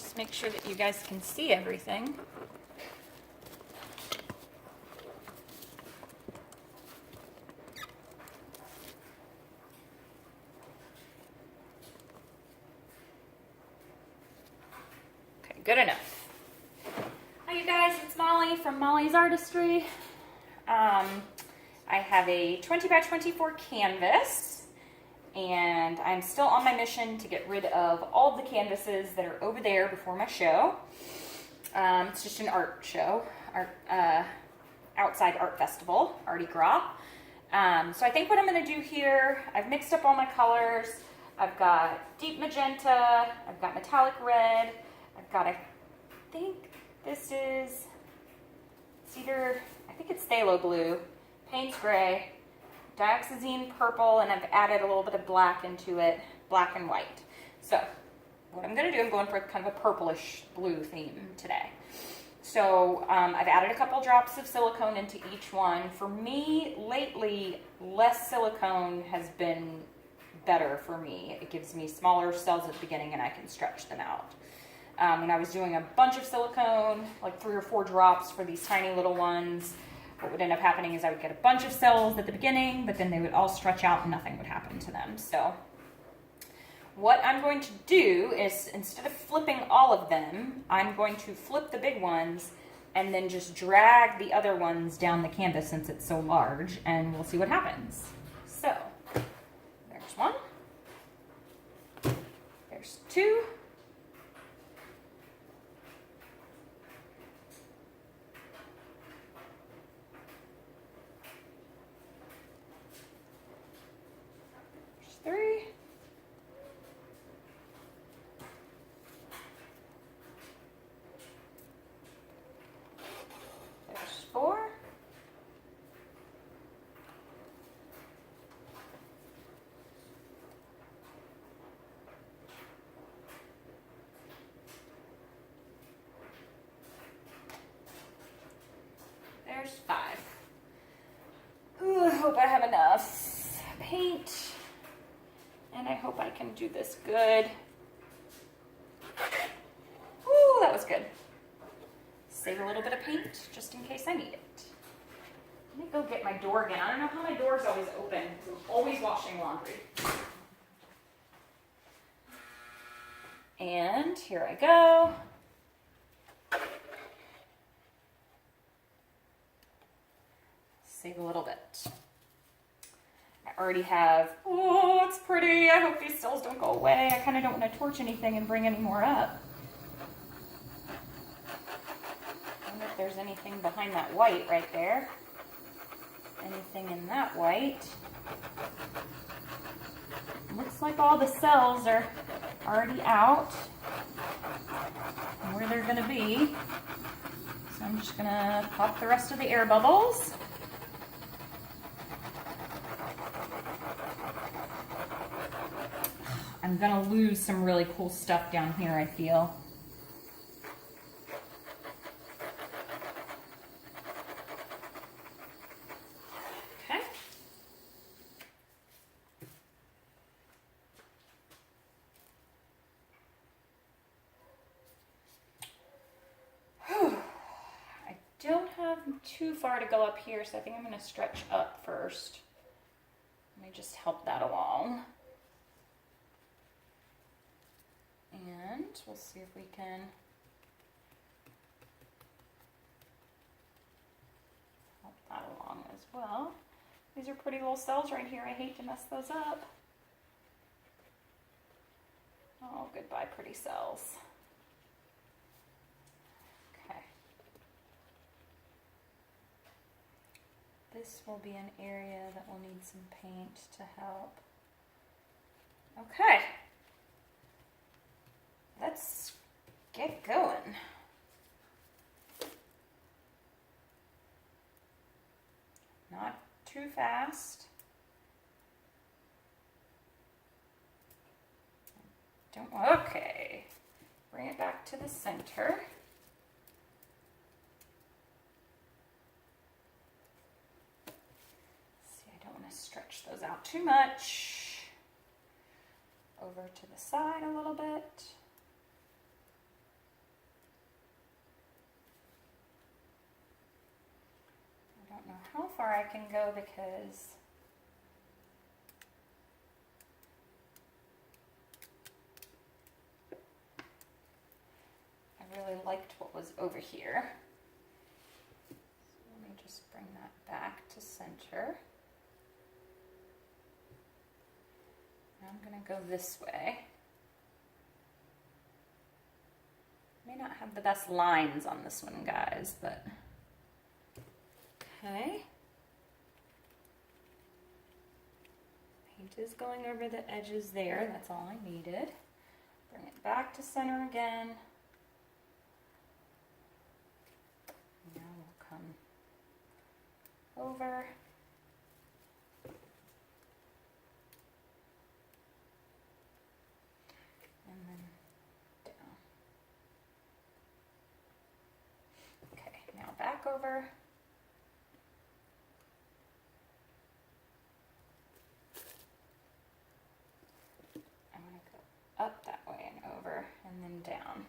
Just make sure that you guys can see everything. Okay, good enough. Hi you guys, it's Molly from Molly's Artistry. I have a 20 by 24 canvas, and I'm still on my mission to get rid of all of the canvases that are over there before my show. It's just an art show, outside art festival, Mardi Gras. So I think what I'm going to do here, I've mixed up all my colors. I've got deep magenta, I've got metallic red, I've got, I think this is, it's either, I think it's phthalo blue, Payne's gray, dioxazine purple, and I've added a little bit of black into it, black and white. So what I'm going to do, I'm going for kind of a purplish blue theme today. So I've added a couple drops of silicone into each one. For me, lately, less silicone has been better for me. It gives me smaller cells at the beginning and I can stretch them out. When I was doing a bunch of silicone, like 3 or 4 drops for these tiny little ones, what would end up happening is I would get a bunch of cells at the beginning, but then they would all stretch out and nothing would happen to them. So what I'm going to do is, instead of flipping all of them, I'm going to flip the big ones and then just drag the other ones down the canvas since it's so large, and we'll see what happens. So there's one, there's 2, there's 3, there's 4, there's 5. Ooh, I hope I have enough paint, and I hope I can do this good. Ooh, that was good. Save a little bit of paint just in case I need it. Let me go get my door again. I don't know how my door's always open. I'm always washing laundry. And here I go. Save a little bit. I already have, oh, it's pretty. I hope these cells don't go away. I kind of don't want to torch anything and bring any more up. I wonder if there's anything behind that white right there. Anything in that white. Looks like all the cells are already out and where they're going to be. So I'm just going to pop the rest of the air bubbles. I'm going to lose some really cool stuff down here, I feel. Okay. Whew. I don't have too far to go up here, so I think I'm going to stretch up first. Let me just help that along. And we'll see if we can help that along as well. These are pretty little cells right here. I hate to mess those up. Oh, goodbye, pretty cells. Okay. This will be an area that will need some paint to help. Okay. Let's get going. Not too fast. Okay. Bring it back to the center. See, I don't want to stretch those out too much. Over to the side a little bit. I can go because I really liked what was over here. So let me just bring that back to center. I'm going to go this way. May not have the best lines on this one, guys, but okay. Paint is going over the edges there. That's all I needed. Bring it back to center again. Now we'll come over. And then down. Okay, now back over. I'm going to go up that way and over and then down.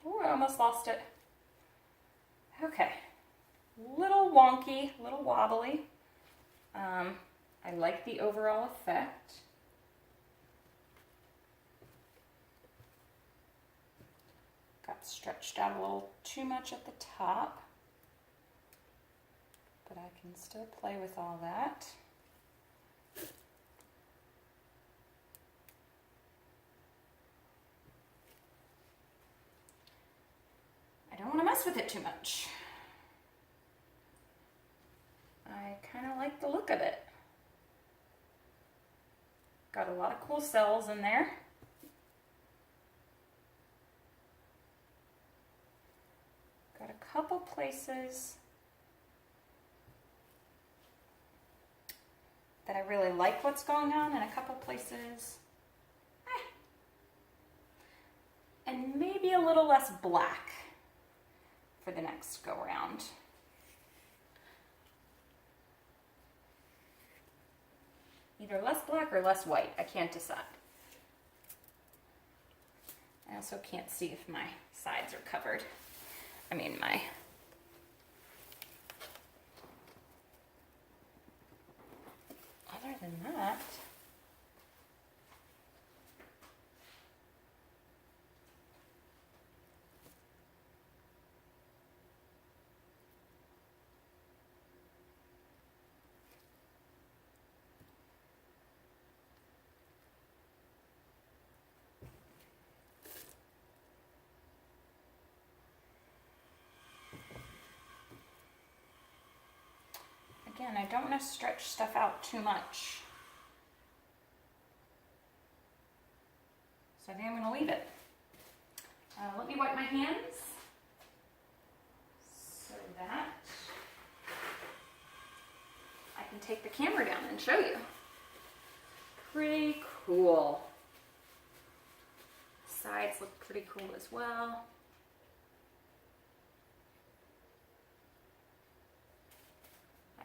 Ooh, I almost lost it. Okay. Little wonky, little wobbly. I like the overall effect. Got stretched out a little too much at the top, but I can still play with all that. I don't want to mess with it too much. I kind of like the look of it. Got a lot of cool cells in there. Got a couple places that I really like what's going on, and a couple places, and maybe a little less black for the next go round. Either less black or less white. I can't decide. I also can't see if my sides are covered. I mean, my other than that, again, I don't want to stretch stuff out too much. So I think I'm going to leave it. Let me wipe my hands so that I can take the camera down and show you. Pretty cool. Sides look pretty cool as well.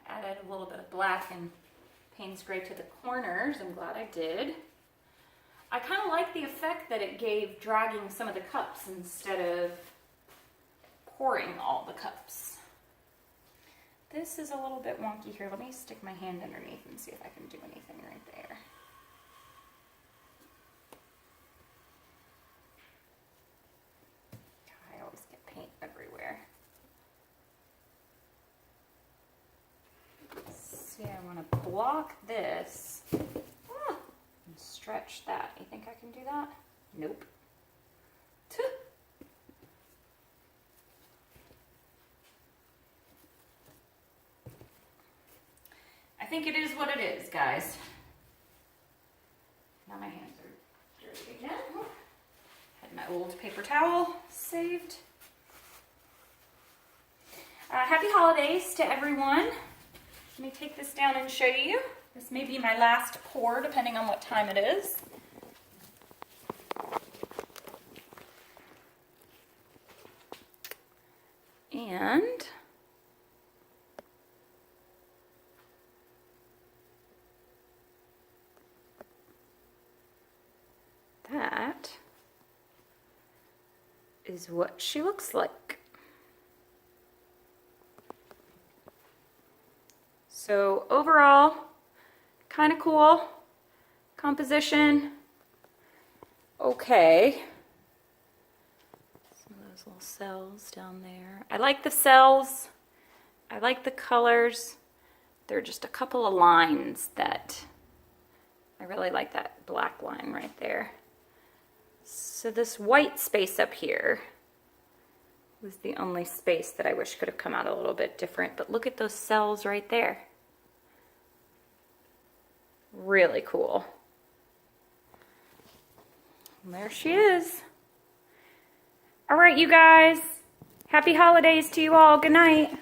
I added a little bit of black and Payne's Gray to the corners. I'm glad I did. I kind of like the effect that it gave dragging some of the cups instead of pouring all the cups. This is a little bit wonky here. Let me stick my hand underneath and see if I can do anything right there. I always get paint everywhere. See, I want to block this and stretch that. You think I can do that? Nope. I think it is what it is, guys. Now my hands are dirty again. Had my old paper towel saved. Happy holidays to everyone. Let me take this down and show you. This may be my last pour, depending on what time it is. And that is what she looks like. So overall, kind of cool. Composition, okay. Some of those little cells down there. I like the cells. I like the colors. There are just a couple of lines that I really like, that black line right there. So this white space up here was the only space that I wish could have come out a little bit different, but look at those cells right there. Really cool. And there she is. All right, you guys. Happy holidays to you all. Good night.